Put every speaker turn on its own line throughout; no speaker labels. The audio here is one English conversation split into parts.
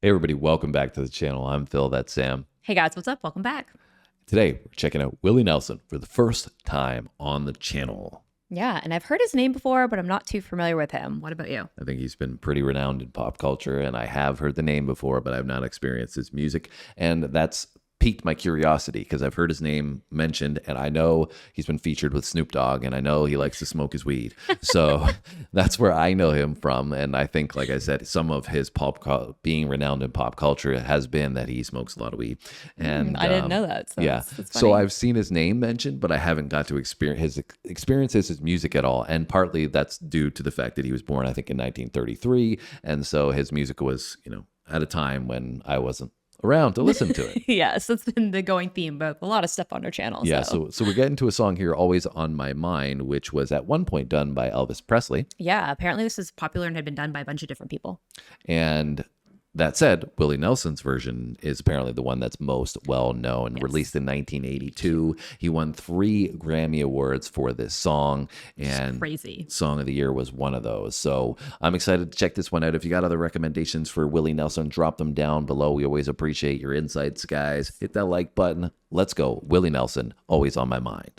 Hey everybody, welcome back to the channel. I'm Phil, that's Sam.
Hey guys, what's up? Welcome back.
Today, we're checking out Willie Nelson for the first time on the channel.
Yeah, and I've heard his name before, but I'm not too familiar with him. What about you?
I think he's been pretty renowned in pop culture, and I have heard the name before, but I've not experienced his music. And that's piqued my curiosity because I've heard his name mentioned, and I know he's been featured with Snoop Dogg, and I know he likes to smoke his weed. So that's where I know him from. And I think, like I said, some of his being renowned in pop culture has been that he smokes a lot of weed. And
I didn't know that. So
yeah.
that's
So
funny.
I've seen his name mentioned, but I haven't got to experience his music at all. And partly that's due to the fact that he was born, I think, in 1933. And so his music was, at a time when I wasn't around to listen to it.
Yes, that's been the going theme, but a lot of stuff on our channel.
Yeah, so we're getting to a song here, Always on My Mind, which was at one point done by Elvis Presley.
Yeah, apparently this is popular and had been done by a bunch of different people.
And that said, Willie Nelson's version is apparently the one that's most well known. Yes. Released in 1982. He won 3 Grammy Awards for this song. And
crazy.
Song of the Year was one of those. So I'm excited to check this one out. If you got other recommendations for Willie Nelson, drop them down below. We always appreciate your insights, guys. Hit that like button. Let's go. Willie Nelson, Always on My Mind.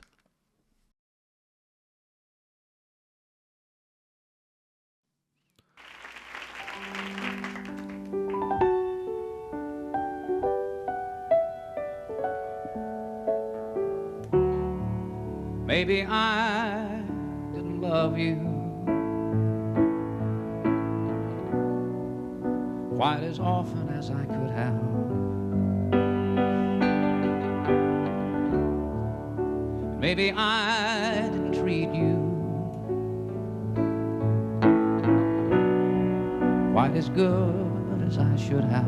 Maybe I didn't love you quite as often as I could have. Maybe I didn't treat you quite as good as I should have.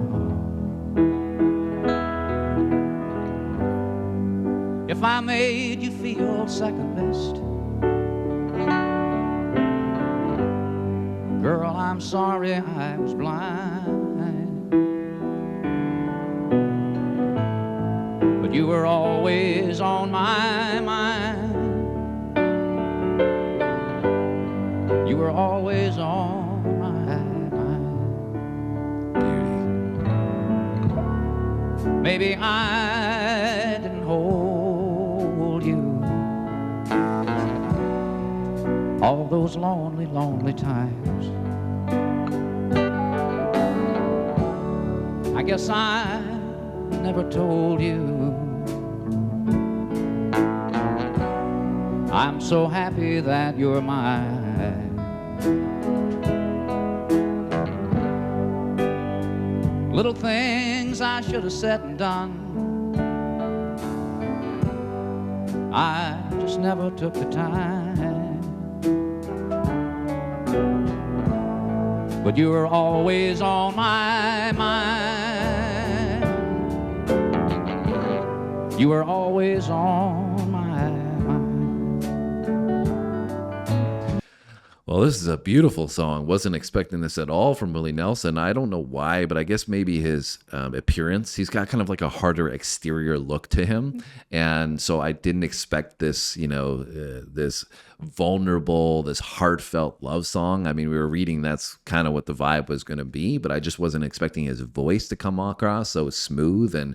If I made you feel second best, girl, I'm sorry I was blind. But you were always on my mind. You were always on my mind. Beauty. Maybe I didn't hold all those lonely, lonely times. I guess I never told you I'm so happy that you're mine. Little things I should have said and done, I just never took the time. But you were always on my mind. You were always on my mind.
Well, this is a beautiful song. Wasn't expecting this at all from Willie Nelson. I don't know why, but I guess maybe his appearance. He's got kind of like a harder exterior look to him. And so I didn't expect this, this vulnerable, this heartfelt love song. I mean, we were reading that's kind of what the vibe was going to be, but I just wasn't expecting his voice to come across so smooth and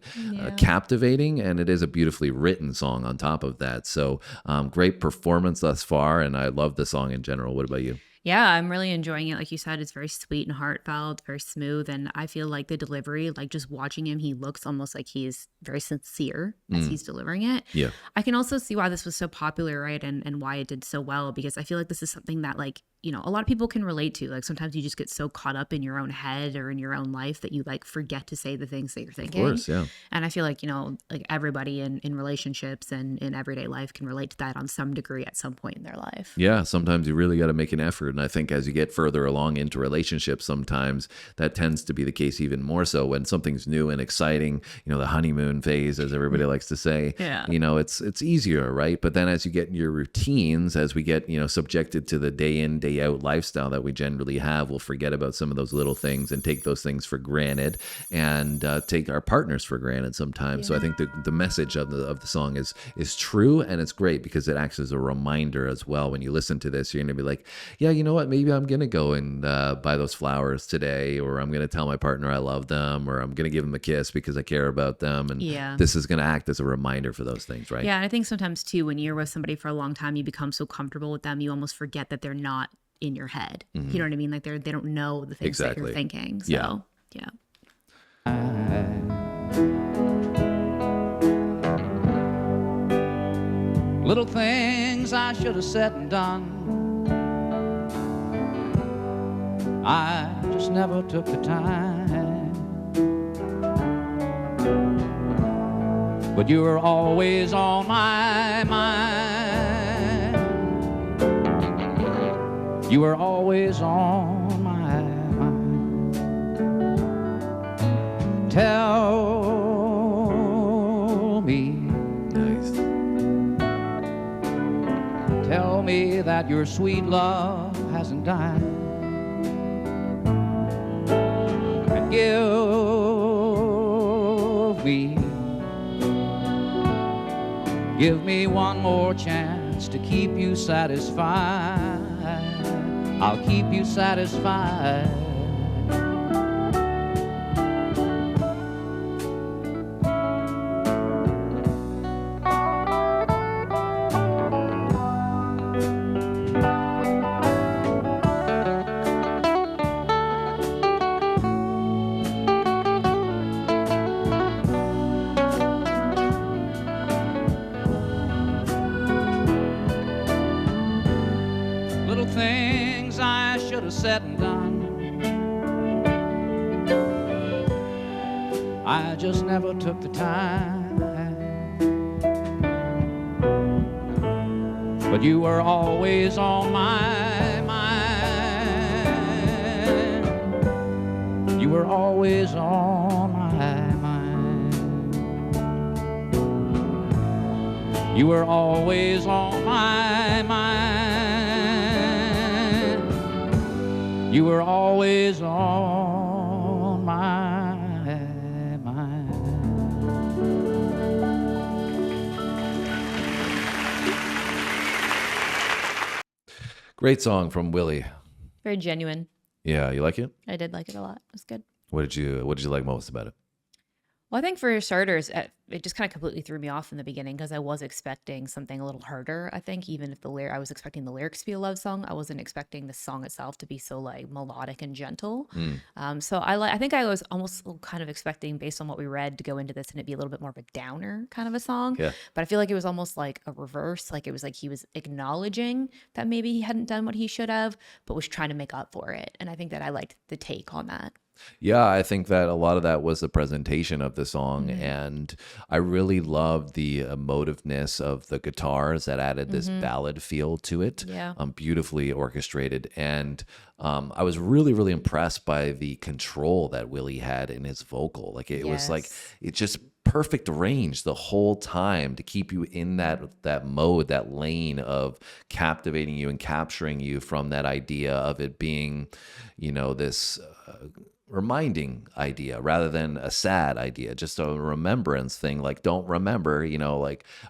captivating. And it is a beautifully written song on top of that. So great performance thus far. And I love the song in general. What about you?
Yeah, I'm really enjoying it. Like you said, it's very sweet and heartfelt, very smooth. And I feel like the delivery, like just watching him, he looks almost like he's very sincere as he's delivering it.
Yeah.
I can also see why this was so popular, right? And why it did so well, because I feel like this is something that like, a lot of people can relate to. Like sometimes you just get so caught up in your own head or in your own life that you like forget to say the things that you're thinking.
Of course, yeah.
And I feel like, like everybody in relationships and in everyday life can relate to that on some degree at some point in their life.
Yeah, sometimes you really got to make an effort. And I think as you get further along into relationships, sometimes that tends to be the case even more so when something's new and exciting, the honeymoon phase, as everybody likes to say, it's easier, right? But then as you get in your routines, as we get, subjected to the day in, day day out lifestyle that we generally have, we'll forget about some of those little things and take those things for granted, and take our partners for granted sometimes. So I think the message of the song is true, and it's great because it acts as a reminder as well. When you listen to this, you're gonna be like, yeah, you know what, maybe I'm gonna go and buy those flowers today, or I'm gonna tell my partner I love them, or I'm gonna give them a kiss because I care about them. And this is gonna act as a reminder for those things, right?
Yeah, and I think sometimes too, when you're with somebody for a long time, you become so comfortable with them, you almost forget that they're not in your head. You know what I mean? Like they don't know the things that you're thinking. So yeah.
Little things I should have said and done, I just never took the time. But you were always on my mind. You were always on my mind. Tell me.
Nice.
Tell me that your sweet love hasn't died. And give me one more chance to keep you satisfied. I'll keep you satisfied. Things I should have said and done, I just never took the time. But you were always on my mind. You were always on my mind. You were always on my mind. You were always on my mind.
Great song from Willie.
Very genuine.
Yeah, you like it?
I did like it a lot. It was good.
What did you like most about it?
Well, I think for starters, it just kind of completely threw me off in the beginning because I was expecting something a little harder. I think even if I was expecting the lyrics to be a love song, I wasn't expecting the song itself to be so like melodic and gentle. So I think I was almost kind of expecting, based on what we read, to go into this and it'd be a little bit more of a downer kind of a song.
Yeah.
But I feel like it was almost like a reverse. Like it was like he was acknowledging that maybe he hadn't done what he should have, but was trying to make up for it. And I think that I liked the take on that.
Yeah, I think that a lot of that was the presentation of the song, and I really loved the emotiveness of the guitars that added this ballad feel to it.
Yeah.
Beautifully orchestrated, and I was really, really impressed by the control that Willie had in his vocal. Like it was like it just perfect range the whole time to keep you in that mode, that lane of captivating you and capturing you from that idea of it being, this reminding idea rather than a sad idea, just a remembrance thing. Like, don't remember,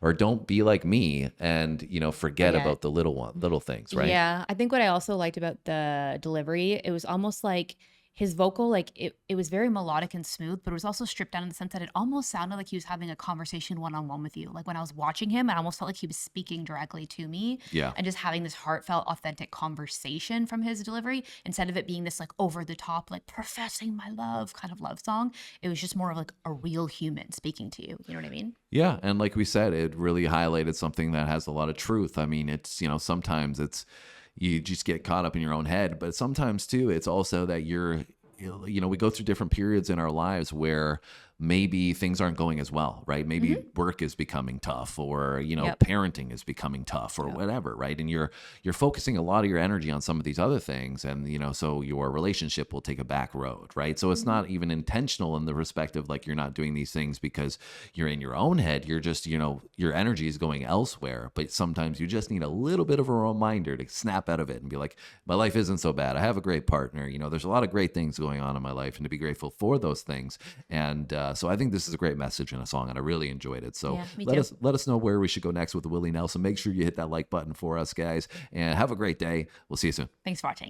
or don't be like me and, forget about the little things, right?
Yeah. I think what I also liked about the delivery, it was almost like his vocal, like it was very melodic and smooth, but it was also stripped down in the sense that it almost sounded like he was having a conversation one-on-one with you. Like when I was watching him, I almost felt like he was speaking directly to me.
Yeah.
And just having this heartfelt, authentic conversation from his delivery, instead of it being this like over the top, like professing my love kind of love song. It was just more of like a real human speaking to you. You know what I mean?
Yeah. And like we said, it really highlighted something that has a lot of truth. I mean, it's, sometimes it's, you just get caught up in your own head, but sometimes too, it's also that we go through different periods in our lives where maybe things aren't going as well, right? Maybe work is becoming tough, or, you know,
Yep.
parenting is becoming tough, or whatever, right? And you're focusing a lot of your energy on some of these other things, and, you know, so your relationship will take a back road, right? So it's not even intentional in the respect of like you're not doing these things because you're in your own head. You're just, you know, your energy is going elsewhere. But sometimes you just need a little bit of a reminder to snap out of it and be like, my life isn't so bad. I have a great partner. You know, there's a lot of great things going on in my life, and to be grateful for those things. And so I think this is a great message in a song, and I really enjoyed it. So
Yeah, me
let
too.
us know where we should go next with Willie Nelson. Make sure you hit that like button for us, guys, and have a great day. We'll see you soon.
Thanks for watching.